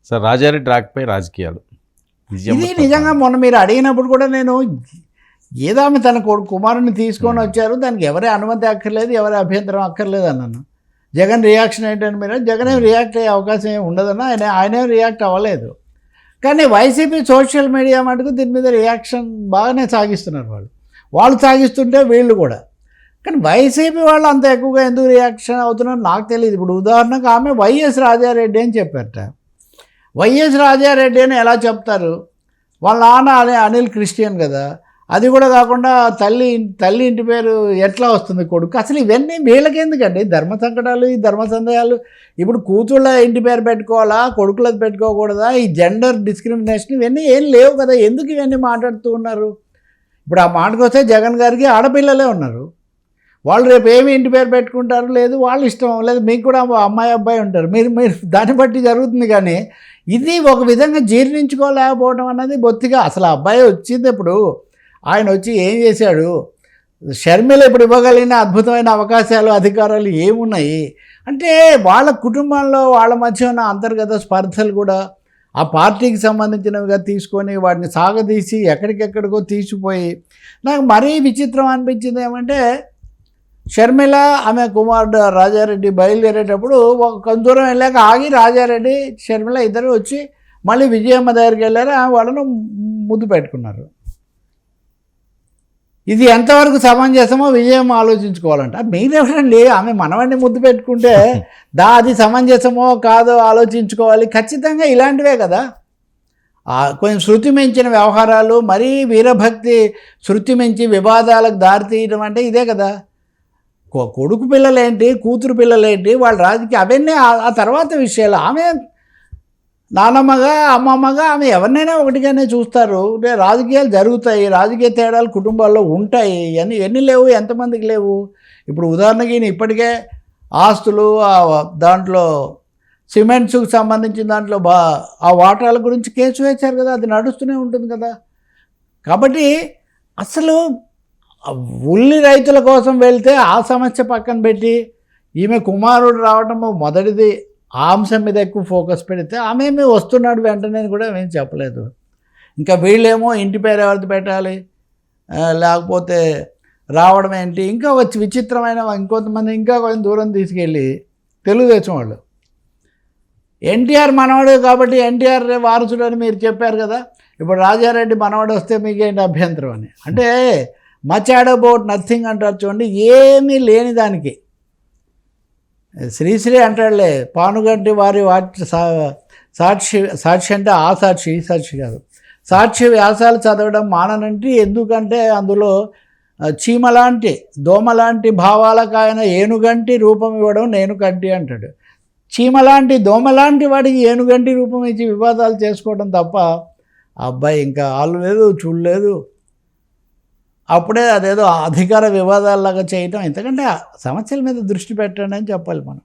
Sir Rajareddy రాకపై రాజకీయాలు ఇది నిజంగా మొన్న మీరు అడిగినప్పుడు కూడా నేను ఏదో ఆమె తన కుమారుని తీసుకొని వచ్చారు, దానికి ఎవరి అనుమతి అక్కర్లేదు, ఎవరి అభ్యంతరం అక్కర్లేదు అన్నాను. జగన్ రియాక్షన్ ఏంటని మీరు, జగన్ ఏం రియాక్ట్ అయ్యే అవకాశం ఏమి ఉండదన్నా, ఆయనేం రియాక్ట్ అవ్వలేదు. కానీ వైసీపీ సోషల్ మీడియా మటుకు దీని మీద రియాక్షన్ బాగానే సాగిస్తున్నారు. వాళ్ళు సాగిస్తుంటే వీళ్ళు కూడా. కానీ వైసీపీ వాళ్ళు అంత ఎక్కువగా ఎందుకు రియాక్షన్ అవుతున్నారు నాకు తెలియదు. ఇప్పుడు ఉదాహరణకు ఆమె వైఎస్ రాజారెడ్డి అని చెప్పారట. వైఎస్ రాజారెడ్డి అని ఎలా చెప్తారు? వాళ్ళ నాన్న అనిల్ క్రిస్టియన్ కదా, అది కూడా కాకుండా తల్లి ఇంటి పేరు ఎట్లా వస్తుంది కొడుకు? అసలు ఇవన్నీ వీళ్ళకెందుకండి ధర్మ సంకటాలు, ఈ ధర్మ సందేహాలు? ఇప్పుడు కూతుళ్ళ ఇంటి పేరు పెట్టుకోవాలా, కొడుకులది పెట్టుకోకూడదా? ఈ జెండర్ డిస్క్రిమినేషన్ ఇవన్నీ ఏం లేవు కదా, ఎందుకు ఇవన్నీ మాట్లాడుతూ ఉన్నారు? ఇప్పుడు ఆ మాటకు వస్తే జగన్ గారికి ఆడపిల్లలే ఉన్నారు, వాళ్ళు రేపు ఏమి ఇంటి పేరు పెట్టుకుంటారు లేదు వాళ్ళ ఇష్టం, లేదు మీకు కూడా అమ్మాయి అబ్బాయి ఉంటారు, మీరు దాన్ని బట్టి జరుగుతుంది. కానీ ఇది ఒక విధంగా జీర్ణించుకోలేకపోవడం అన్నది బొత్తిగా. అసలు ఆ అబ్బాయి వచ్చింది ఇప్పుడు, ఆయన వచ్చి ఏం చేశాడు? షర్మిల ఇప్పుడు ఇవ్వగలిగిన అద్భుతమైన అవకాశాలు, అధికారాలు ఏమున్నాయి అంటే వాళ్ళ కుటుంబంలో వాళ్ళ మధ్య ఉన్న అంతర్గత స్పర్ధలు కూడా ఆ పార్టీకి సంబంధించినవిగా తీసుకొని వాటిని సాగదీసి ఎక్కడికెక్కడికో తీసిపోయి, నాకు మరీ విచిత్రం అనిపించింది ఏమంటే, షర్మిల ఆమె కుమారుడు రాజారెడ్డి బయలుదేరేటప్పుడు కొంత దూరం వెళ్ళాక ఆగి రాజారెడ్డి షర్మిల ఇద్దరు వచ్చి మళ్ళీ విజయమ్మ దగ్గరికి వెళ్ళారు, వాళ్ళను ముద్దు పెట్టుకున్నారు. ఇది ఎంతవరకు సమంజసమో విజయమ్మ ఆలోచించుకోవాలంట. మీరెవరండి ఆమె మనవాడిని ముద్దు పెట్టుకుంటే అది సమంజసమో కాదో ఆలోచించుకోవాలి. ఖచ్చితంగా ఇలాంటివే కదా కొంచెం శృతి మించిన వ్యవహారాలు, మరీ వీరభక్తి శృతి మించి వివాదాలకు దారితీయడం అంటే ఇదే కదా. కొడుకు పిల్లలేంటి, కూతురు పిల్లలేంటి, వాళ్ళ రాజకీయ అవన్నీ ఆ తర్వాత విషయాలు. ఆమె నానమ్మగా అమ్మమ్మగా ఆమె ఎవరినైనా ఒకటిగానే చూస్తారు. రాజకీయాలు జరుగుతాయి, రాజకీయ తేడాలు కుటుంబాల్లో ఉంటాయి. ఎన్ని లేవు, ఎంతమందికి లేవు? ఇప్పుడు ఉదాహరణకి ఇప్పటికే ఆస్తులు దాంట్లో సిమెంట్స్కి సంబంధించిన దాంట్లో ఆ వాటాల గురించి కేసు వేశారు కదా, అది నడుస్తూనే ఉంటుంది కదా. కాబట్టి అసలు ఉల్లి రైతుల కోసం వెళ్తే ఆ సమస్య పక్కన పెట్టి ఈమె కుమారుడు రావటము మొదటిది, ఆ అంశం మీద ఎక్కువ ఫోకస్ పెడితే ఆమె వస్తున్నాడు వెంటనే కూడా ఏం చెప్పలేదు. ఇంకా వీళ్ళేమో ఇంటి పేరు ఎవరిది పెట్టాలి, లేకపోతే రావడం ఏంటి, ఇంకా వచ్చి విచిత్రమైన ఇంకొంతమంది ఇంకా కొంచెం దూరం తీసుకెళ్ళి తెలుగుదేశం వాళ్ళు ఎన్టీఆర్ మనవాడు కాబట్టి ఎన్టీఆర్ వారసుడు అని మీరు చెప్పారు కదా, ఇప్పుడు రాజారెడ్డి మనవాడు వస్తే మీకేంటి అభ్యంతరం అని. అంటే మచ్ అబౌట్ నథింగ్ అంటారు చూడండి, ఏమీ లేని దానికి. శ్రీశ్రీ అంటాడులే, పానుగంటి వారి సాక్షి అంటే ఆ సాక్షి ఈ సాక్షి కాదు, సాక్షి వ్యాసాలు చదవడం మాననంటే, ఎందుకంటే అందులో చీమలాంటి దోమలాంటి భావాలకు ఆయన ఏనుగంటి రూపం ఇవ్వడం నేను కంటి అంటాడు. చీమలాంటి దోమలాంటి వాడికి ఏనుగంటి రూపం ఇచ్చి వివాదాలు చేసుకోవడం తప్ప ఆ అబ్బాయి ఇంకా ఆలు లేదు చూడలేదు. అప్పుడే అదేదో అధికార వివాదాల్లాగా చేయటం, ఎందుకంటే సమస్యల మీద దృష్టి పెట్టండి అని చెప్పాలి మనం.